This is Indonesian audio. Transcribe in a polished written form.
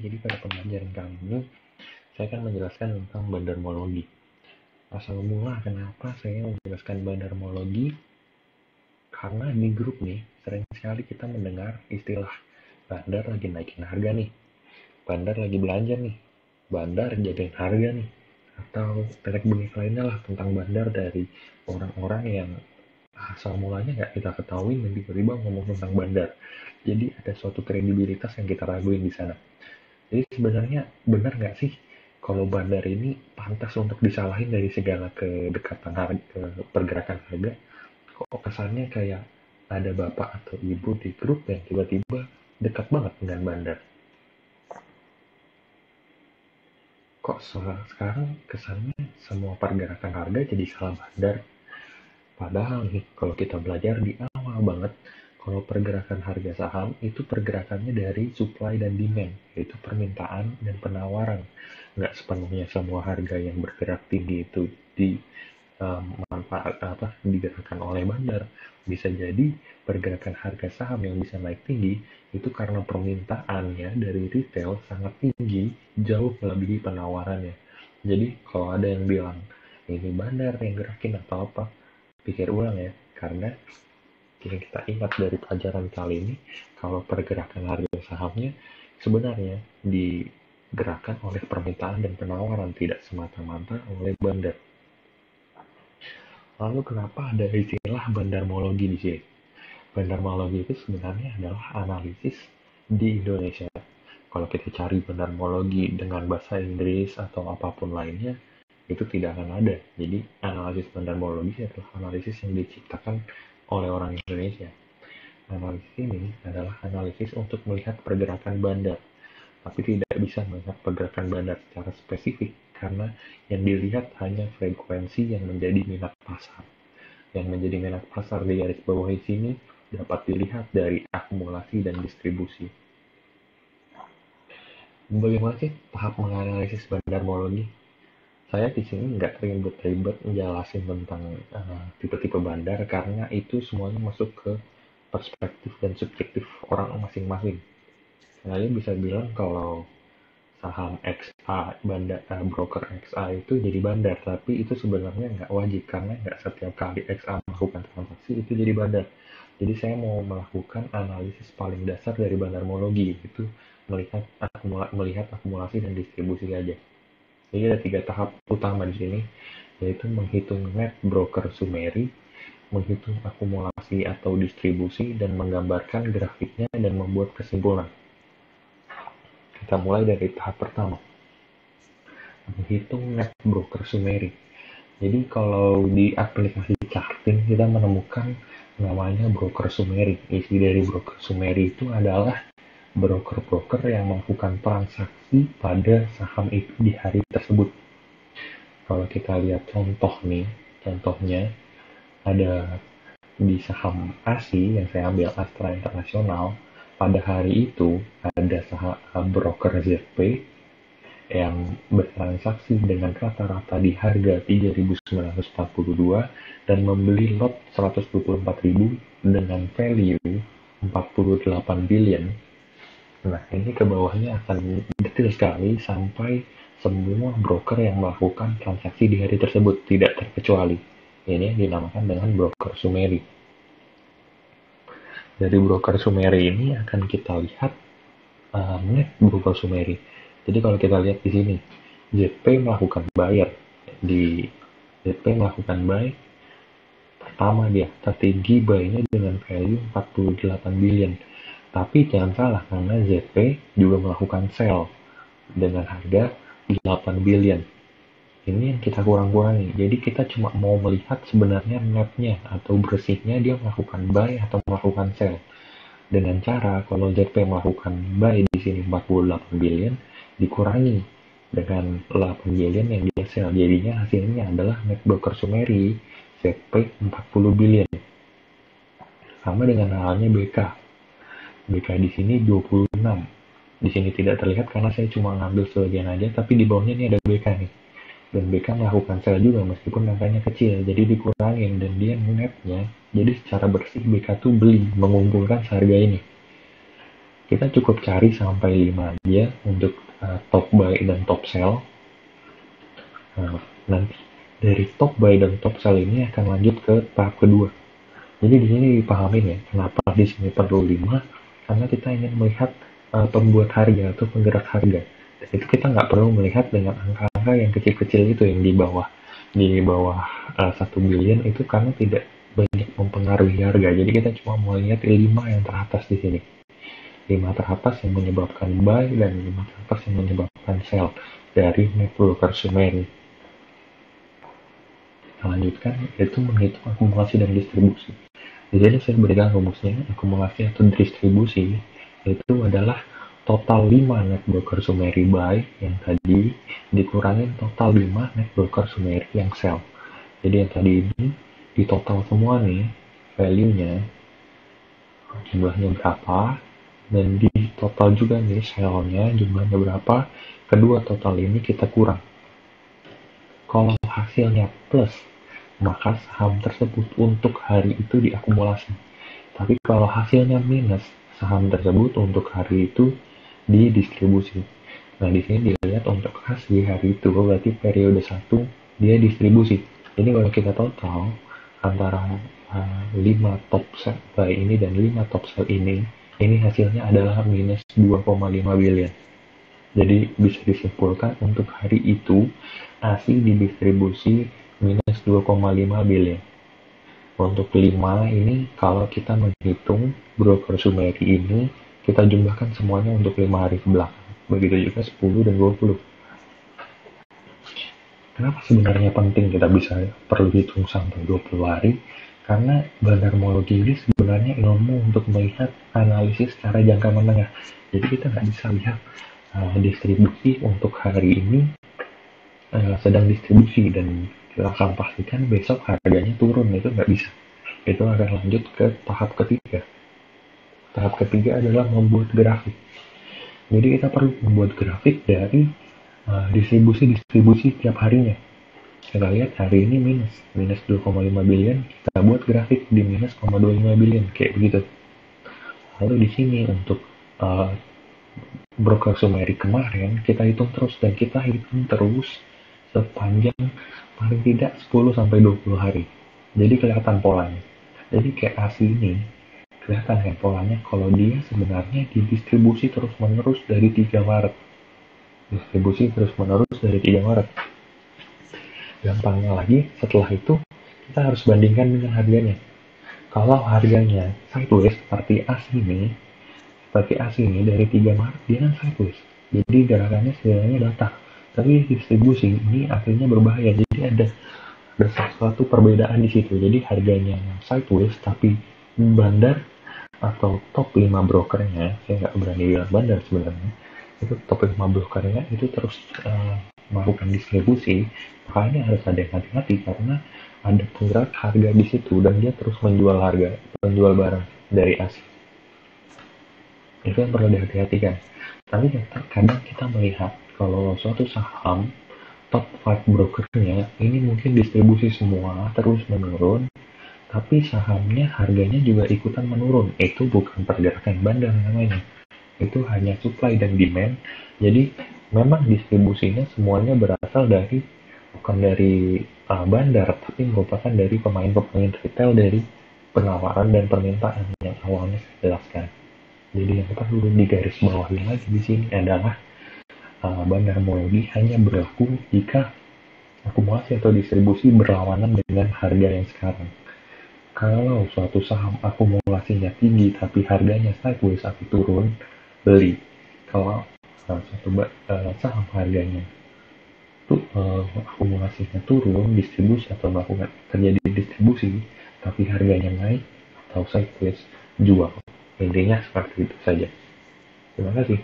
Jadi pada pembelajaran kali ini, saya akan menjelaskan tentang bandarmologi. Asal mula kenapa saya menjelaskan bandarmologi, karena di grup nih, sering sekali kita mendengar istilah bandar lagi naikin harga nih, bandar lagi belanja nih, bandar jagain harga nih, atau telek bengek lainnya lah tentang bandar dari orang-orang yang asal mulanya nggak kita ketahui dan tiba-tiba ngomong tentang bandar. Jadi ada suatu kredibilitas yang kita raguin di sana. Jadi sebenarnya benar nggak sih kalau bandar ini pantas untuk disalahin dari segala kedekatan harga, ke pergerakan harga? Kok kesannya kayak ada bapak atau ibu di grup yang tiba-tiba dekat banget dengan bandar? Kok sekarang kesannya semua pergerakan harga jadi salah bandar? Padahal nih, kalau kita belajar di awal banget, kalau pergerakan harga saham itu pergerakannya dari supply dan demand, yaitu permintaan dan penawaran. Nggak sepenuhnya semua harga yang bergerak tinggi itu di manfaat digerakkan oleh bandar. Bisa jadi pergerakan harga saham yang bisa naik tinggi itu karena permintaannya dari retail sangat tinggi, jauh melebihi penawarannya. Jadi kalau ada yang bilang ini bandar yang gerakin atau apa, pikir ulang ya, karena yang kita ingat dari pelajaran kali ini, kalau pergerakan harga sahamnya sebenarnya digerakkan oleh permintaan dan penawaran, tidak semata-mata oleh bandar. Lalu kenapa ada istilah bandarmologi di sini? Bandarmologi itu sebenarnya adalah analisis di Indonesia. Kalau kita cari bandarmologi dengan bahasa Inggris atau apapun lainnya, itu tidak akan ada. Jadi analisis bandarmologi adalah analisis yang diciptakan oleh orang Indonesia. Analisis ini adalah analisis untuk melihat pergerakan bandar, tapi tidak bisa melihat pergerakan bandar secara spesifik karena yang dilihat hanya frekuensi yang menjadi minat pasar. Yang menjadi minat pasar di garis bawah di sini dapat dilihat dari akumulasi dan distribusi. Bagaimana sih tahap menganalisis bandarmologi? Saya di sini nggak ribet-ribet menjelasin tentang tipe-tipe bandar karena itu semuanya masuk ke perspektif dan subjektif orang masing-masing. Saya bisa bilang kalau saham XA, broker XA itu jadi bandar, tapi itu sebenarnya nggak wajib karena nggak setiap kali XA melakukan transaksi itu jadi bandar. Jadi saya mau melakukan analisis paling dasar dari bandarmologi, itu melihat akumulasi dan distribusi saja. Jadi ada 3 tahap utama di sini, yaitu menghitung net broker summary, menghitung akumulasi atau distribusi, dan menggambarkan grafiknya dan membuat kesimpulan. Kita mulai dari tahap pertama, menghitung net broker summary. Jadi kalau di aplikasi charting kita menemukan namanya broker summary. Isi dari broker summary itu adalah broker-broker yang melakukan transaksi pada saham itu di hari tersebut. Kalau kita lihat contoh nih, contohnya ada di saham ASI yang saya ambil Astra Internasional, pada hari itu ada saham broker ZP yang bertransaksi dengan rata-rata di harga 3.942 dan membeli lot 124.000 dengan value 48 billion. Nah, ini ke bawahnya akan detail sekali sampai semua broker yang melakukan transaksi di hari tersebut, tidak terkecuali. Ini yang dinamakan dengan broker summary. Dari broker summary ini akan kita lihat net broker summary. Jadi kalau kita lihat di sini, ZP melakukan buyer. Di ZP melakukan buy, pertama dia strategi buy-nya dengan value 48 billion. Tapi jangan salah, karena ZP juga melakukan sell dengan harga 8 billion. Ini yang kita kurang-kurangi. Jadi kita cuma mau melihat sebenarnya netnya atau bersihnya dia melakukan buy atau melakukan sell. Dengan cara kalau ZP melakukan buy di sini 48 billion dikurangi dengan 8 billion yang dia sell. Jadinya hasilnya adalah net broker summary ZP 40 billion. Sama dengan halnya BK. BK di sini 26. Di sini tidak terlihat karena saya cuma ngambil sebagian aja, tapi di bawahnya ini ada BK nih. Dan BK melakukan sell juga meskipun angkanya kecil, jadi dikurangin dan dia netnya. Jadi secara bersih BK tuh beli, mengumpulkan seharga ini. Kita cukup cari sampai 5 aja untuk top buy dan top sell. Nah, nanti dari top buy dan top sell ini akan lanjut ke tahap kedua. Jadi di sini dipahamin ya, kenapa di sini perlu 5, karena kita ingin melihat pembuat harga atau penggerak harga. Dan itu kita nggak perlu melihat dengan angka-angka yang kecil-kecil itu yang di bawah 1 billion itu, karena tidak banyak mempengaruhi harga. Jadi kita cuma mau lihat 5 yang teratas di sini. 5 teratas yang menyebabkan buy dan 5 teratas yang menyebabkan sell dari net broker Sumeri. Kita lanjutkan, yaitu menghitung akumulasi dan distribusi. Di sini saya berikan rumusnya. Akumulasi atau distribusi itu adalah total 5 net broker Sumeri buy yang tadi dikurangin total 5 net broker Sumeri yang sell. Jadi yang tadi ini di total semua nih value-nya, jumlahnya berapa, dan di total juga nih sell-nya jumlahnya berapa. Kedua total ini kita kurang. Kalau hasilnya plus, maka saham tersebut untuk hari itu diakumulasi. Tapi kalau hasilnya minus, saham tersebut untuk hari itu didistribusi. Nah, di sini dilihat untuk hasil hari itu, berarti periode 1 dia distribusi. Jadi kalau kita total antara 5 top sell buy ini dan 5 top sell ini hasilnya adalah minus 2,5 billion. Jadi bisa disimpulkan untuk hari itu ASI didistribusi minus 2,5 billion. Untuk 5 ini kalau kita menghitung broker Sumeri ini, kita jumlahkan semuanya untuk 5 hari ke belakang. Begitu juga 10 dan 20. Kenapa sebenarnya penting kita bisa perlu hitung sampai 20 hari? Karena bandarmologi ini sebenarnya ilmu untuk melihat analisis secara jangka menengah. Jadi kita nggak bisa lihat distribusi untuk hari ini sedang distribusi dan kita akan pastikan besok harganya turun, itu nggak bisa. Itu akan lanjut ke tahap ketiga. Tahap ketiga adalah membuat grafik. Jadi kita perlu membuat grafik dari distribusi tiap harinya. Kita lihat hari ini minus 2,5 billion, kita buat grafik di minus 0,25 billion, kayak begitu. Lalu di sini untuk broker Sumeri kemarin kita hitung terus, dan kita hitung terus sepanjang paling tidak 10-20 hari. Jadi kelihatan polanya. Jadi kayak ASI ini kelihatan kan polanya kalau dia sebenarnya didistribusi terus-menerus dari 3 Maret. Distribusi terus-menerus dari 3 Maret. Gampangnya lagi, setelah itu kita harus bandingkan dengan harganya. Kalau harganya sideways seperti ASI ini dari 3 Maret dia kan sideways. Jadi gerakannya sebenarnya datar. Tapi distribusi ini akhirnya berbahaya. Jadi ada sesuatu perbedaan di situ. Jadi harganya sideways tapi bandar atau top 5 brokernya, saya nggak berani bilang bandar sebenarnya, itu top 5 brokernya itu terus melakukan distribusi, makanya harus ada yang hati-hati karena ada penggerak harga di situ dan dia terus menjual barang dari Asia. Itu yang perlu dihati-hatikan. Tapi kadang kita melihat kalau suatu saham top 5 brokernya ini mungkin distribusi semua terus menurun, tapi sahamnya harganya juga ikutan menurun. Itu bukan pergerakan bandar namanya. Itu hanya supply dan demand. Jadi memang distribusinya semuanya berasal bukan dari bandar, tapi merupakan dari pemain-pemain retail dari penawaran dan permintaan yang awalnya saya jelaskan. Jadi yang perlu digarisbawahi lagi di sini adalah bandarmologi hanya berlaku jika akumulasi atau distribusi berlawanan dengan harga yang sekarang. Kalau suatu saham akumulasinya tinggi tapi harganya sideways atau turun, beli. Kalau suatu saham harganya akumulasinya turun, distribusi atau terjadi distribusi tapi harganya naik atau sideways, jual. Intinya seperti itu saja. Terima kasih.